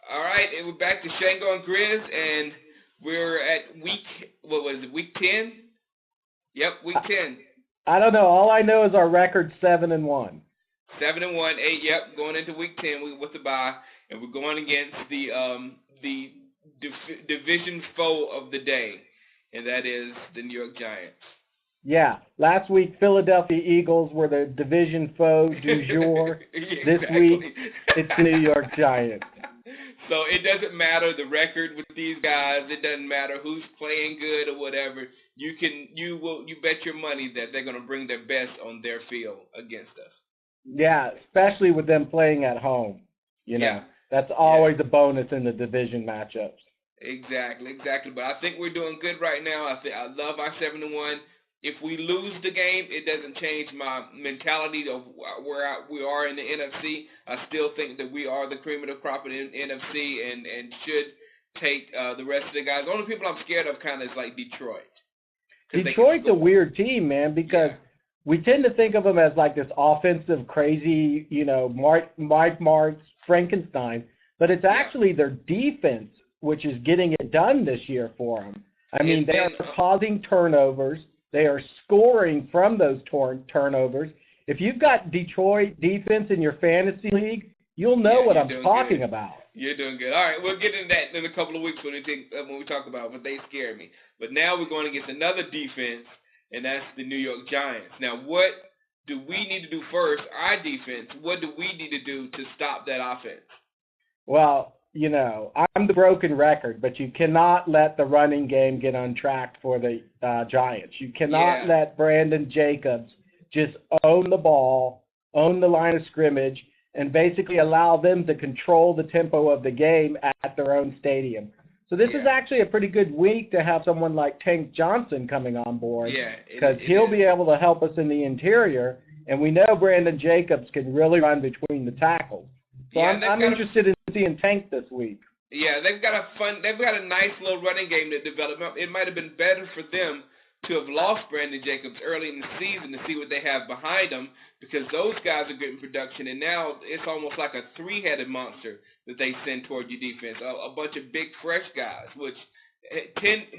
All right, and we're back to Shango and Grizz, and we're at what was it, week 10? Yep, week 10. I don't know. All I know is our record 7-1. 7-1, 8. Yep, going into week 10 with the bye, and we're going against the division foe of the day, and that is the New York Giants. Yeah. Last week, Philadelphia Eagles were the division foe du jour. This week, it's New York Giants. So it doesn't matter the record with these guys. It doesn't matter who's playing good or whatever. You bet your money that they're going to bring their best on their field against us. Yeah, especially with them playing at home. That's always a bonus in the division matchups. Exactly. But I think we're doing good right now. I love our 7-1. If we lose the game, it doesn't change my mentality of where we are in the NFC. I still think that we are the cream of the crop in the NFC and should take the rest of the guys. The only people I'm scared of kind of is like Detroit. Detroit's a weird team, man, because we tend to think of them as like this offensive, crazy, Mike Martz, Frankenstein, but it's actually their defense which is getting it done this year for them. I mean, they are causing turnovers. They are scoring from those turnovers. If you've got Detroit defense in your fantasy league, you'll know what I'm talking about. You're doing good. All right, we'll get into that in a couple of weeks when we talk about it, but they scare me. But now we're going against another defense, and that's the New York Giants. Now, what do we need to do first, our defense? What do we need to do to stop that offense? Well, I'm the broken record, but you cannot let the running game get untracked for the Giants. You cannot let Brandon Jacobs just own the ball, own the line of scrimmage, and basically allow them to control the tempo of the game at their own stadium. So this is actually a pretty good week to have someone like Tank Johnson coming on board because he'll be able to help us in the interior, and we know Brandon Jacobs can really run between the tackles. So I'm interested in seeing Tank this week. Yeah, they've got a nice little running game that developed. It might have been better for them to have lost Brandon Jacobs early in the season to see what they have behind them, because those guys are getting production, and now it's almost like a three-headed monster that they send toward your defense, a bunch of big, fresh guys, which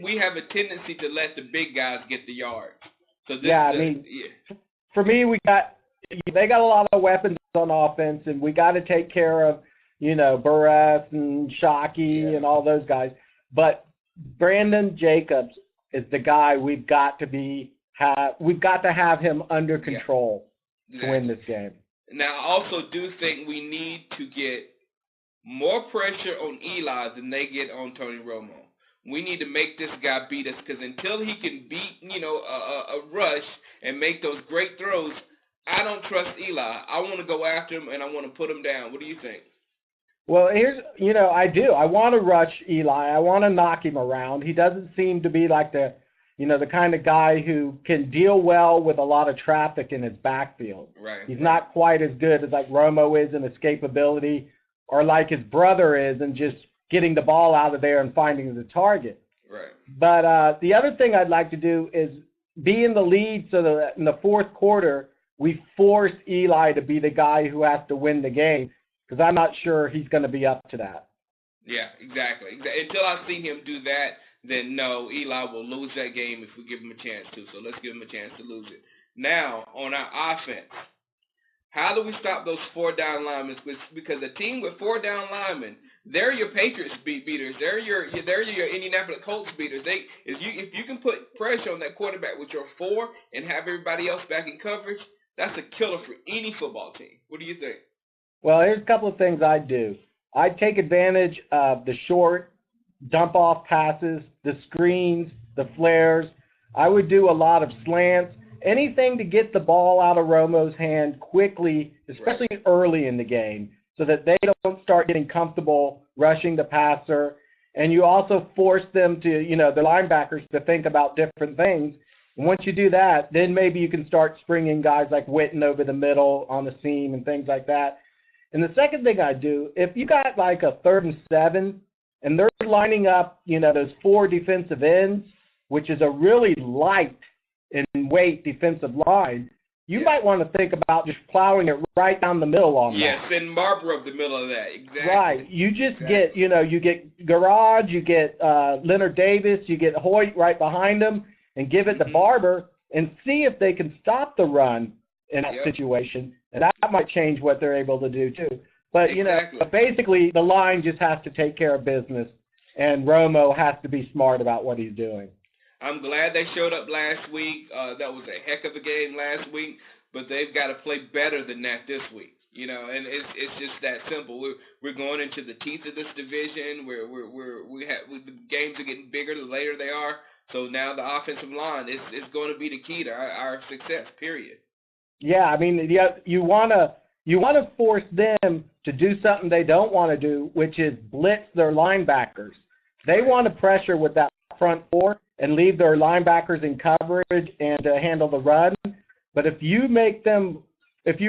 we have a tendency to let the big guys get the yards. So for me, they got a lot of weapons on offense, and we got to take care of, Burress and Shockey and all those guys. But Brandon Jacobs is the guy we've got to have him under control to win this game. Now, I also do think we need to get more pressure on Eli than they get on Tony Romo. We need to make this guy beat us, because until he can beat, a rush and make those great throws, I don't trust Eli. I want to go after him, and I want to put him down. What do you think? Well, I do. I want to rush Eli. I want to knock him around. He doesn't seem to be like the kind of guy who can deal well with a lot of traffic in his backfield. Right. He's not quite as good as like Romo is in escapability, or like his brother is in just getting the ball out of there and finding the target. Right. But the other thing I'd like to do is be in the lead so that in the fourth quarter we force Eli to be the guy who has to win the game, because I'm not sure he's going to be up to that. Yeah, exactly. Until I see him do that, then no, Eli will lose that game if we give him a chance to. So let's give him a chance to lose it. Now, on our offense, how do we stop those four-down linemen? Because a team with four-down linemen, they're your Patriots beaters. They're your Indianapolis Colts beaters. If you can put pressure on that quarterback with your four and have everybody else back in coverage, that's a killer for any football team. What do you think? Well, here's a couple of things I'd do. I'd take advantage of the short dump-off passes, the screens, the flares. I would do a lot of slants, anything to get the ball out of Romo's hand quickly, especially early in the game, so that they don't start getting comfortable rushing the passer. And you also force them to, the linebackers to think about different things. And once you do that, then maybe you can start springing guys like Witten over the middle on the seam and things like that. And the second thing I do, if you got like a 3rd and 7 and they're lining up, those four defensive ends, which is a really light in weight defensive line, you might want to think about just plowing it right down the middle on that. Yes, send Barber up the middle of that. Exactly. Right. You just get, you get Garage, you get Leonard Davis, you get Hoyt right behind them, and give it to Barber and see if they can stop the run in that situation. And that might change what they're able to do too. But, basically the line just has to take care of business, and Romo has to be smart about what he's doing. I'm glad they showed up last week. That was a heck of a game last week, but they've got to play better than that this week. And it's just that simple. We're going into the teeth of this division. The games are getting bigger the later they are. So now the offensive line is going to be the key to our success. Period. Yeah, I mean, you want to force them to do something they don't want to do, which is blitz their linebackers. They want to pressure with that front four and leave their linebackers in coverage and handle the run. But if you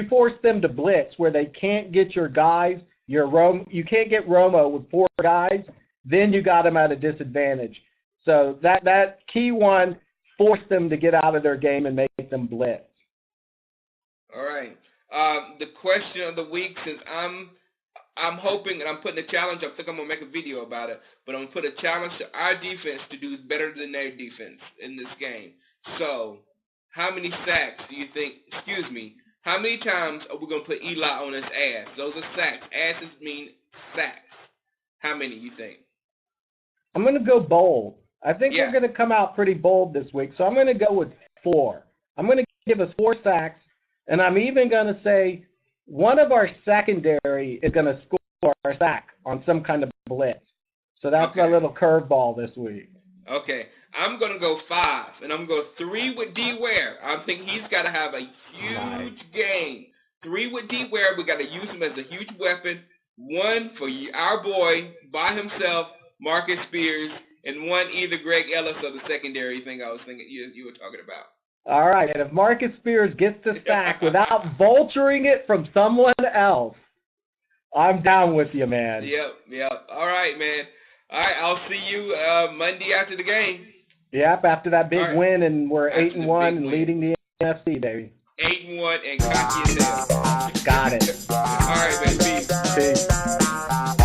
force them to blitz where they can't get your guys, you can't get Romo with 4 guys, then you got them at a disadvantage. So that key one, force them to get out of their game and make them blitz. All right. The question of the week, since I'm hoping, and I'm putting a challenge, I think I'm going to make a video about it, but I'm going to put a challenge to our defense to do better than their defense in this game. So, how many sacks do you think, how many times are we going to put Eli on his ass? Those are sacks. Asses mean sacks. How many you think? I'm going to go bold. I think we're going to come out pretty bold this week, so I'm going to go with 4. I'm going to give us 4 sacks, and I'm even going to say one of our secondary is going to score a sack on some kind of blitz. So that's my little curveball this week. Okay. I'm going to go 5, and I'm going to go 3 with D. Ware. I think he's got to have a huge game. 3 with D. Ware. We got to use him as a huge weapon. 1 for our boy by himself, Marcus Spears, and 1 either Greg Ellis or the secondary thing I was thinking you were talking about. All right, and if Marcus Spears gets the sack without vulturing it from someone else, I'm down with you, man. Yep. All right, man. All right, I'll see you Monday after the game. Yep, after that big win, and we're 8-1 and leading the NFC, baby. 8-1 and cocky as hell. Got it. All right, man. Peace.